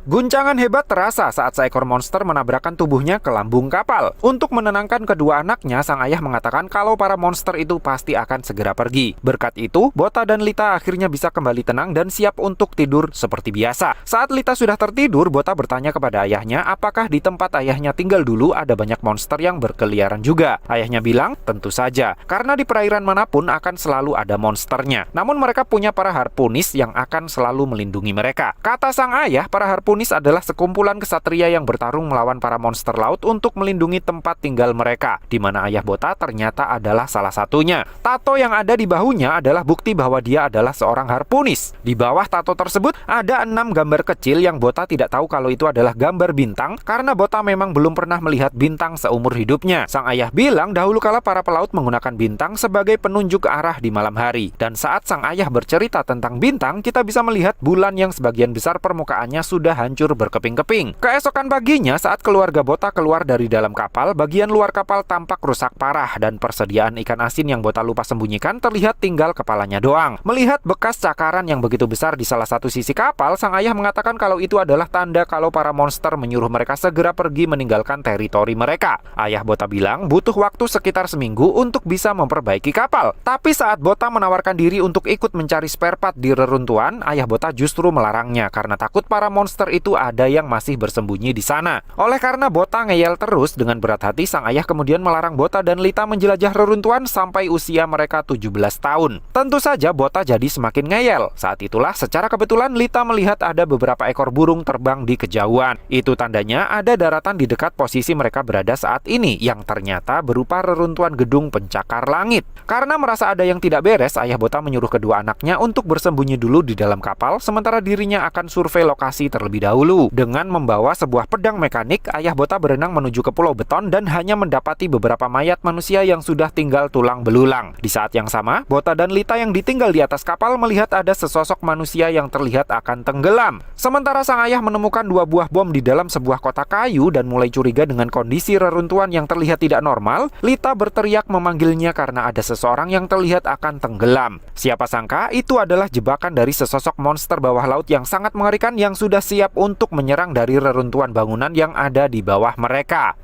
Guncangan hebat terasa saat seekor monster menabrakkan tubuhnya ke lambung kapal. Untuk menenangkan kedua anaknya, sang ayah mengatakan kalau para monster itu pasti akan segera pergi. Berkat itu, Bota dan Lita akhirnya bisa kembali tenang dan siap untuk tidur seperti biasa. Saat Lita sudah tertidur, Bota bertanya kepada ayahnya apakah di tempat ayahnya tinggal dulu ada banyak monster yang berkeliaran juga. Ayahnya bilang, tentu saja, karena di perairan manapun akan selalu ada monsternya. Namun mereka punya para harpunis yang akan selalu melindungi mereka. Kata sang ayah, para harpunis adalah sekumpulan kesatria yang bertarung melawan para monster laut untuk melindungi tempat tinggal mereka, di mana ayah Bota ternyata adalah salah satunya. Tato yang ada di bahunya adalah bukti bahwa dia adalah seorang harpunis. Di bawah tato tersebut ada 6 gambar kecil yang Bota tidak tahu kalau itu adalah gambar bintang, karena Bota memang belum pernah melihat bintang seumur hidupnya. Sang ayah bilang dahulu kala para pelaut menggunakan bintang sebagai penunjuk arah di malam hari. Dan saat sang ayah bercerita tentang bintang, kita bisa melihat bulan yang sebagian besar permukaannya sudah hancur berkeping-keping. Keesokan paginya, saat keluarga Bota keluar dari dalam kapal, bagian luar kapal tampak rusak parah dan persediaan ikan asin yang Bota lupa sembunyikan terlihat tinggal kepalanya doang. Melihat bekas cakaran yang begitu besar di salah satu sisi kapal, sang ayah mengatakan kalau itu adalah tanda kalau para monster menyuruh mereka segera pergi meninggalkan teritori mereka. Ayah Bota bilang butuh waktu sekitar seminggu untuk bisa memperbaiki kapal. Tapi saat Bota menawarkan diri untuk ikut mencari spare part di reruntuhan, ayah Bota justru melarangnya karena takut para monster itu ada yang masih bersembunyi di sana. Oleh karena Bota ngeyel terus, dengan berat hati sang ayah kemudian melarang Bota dan Lita menjelajah reruntuhan sampai usia mereka 17 tahun. Tentu saja Bota jadi semakin ngeyel. Saat itulah secara kebetulan Lita melihat ada beberapa ekor burung terbang di kejauhan. Itu tandanya ada daratan di dekat posisi mereka berada saat ini, yang ternyata berupa reruntuhan gedung pencakar langit. Karena merasa ada yang tidak beres, ayah Bota menyuruh kedua anaknya untuk bersembunyi dulu di dalam kapal, sementara dirinya akan survei lokasi terlebih dahulu. Dengan membawa sebuah pedang mekanik, ayah Bota berenang menuju ke pulau beton dan hanya mendapati beberapa mayat manusia yang sudah tinggal tulang belulang. Di saat yang sama, Bota dan Lita yang ditinggal di atas kapal melihat ada sesosok manusia yang terlihat akan tenggelam. Sementara sang ayah menemukan 2 buah bom di dalam sebuah kotak kayu dan mulai curiga dengan kondisi reruntuhan yang terlihat tidak normal, Lita berteriak memanggilnya karena ada seseorang yang terlihat akan tenggelam. Siapa sangka itu adalah jebakan dari sesosok monster bawah laut yang sangat mengerikan yang sudah siap untuk menyerang dari reruntuhan bangunan yang ada di bawah mereka.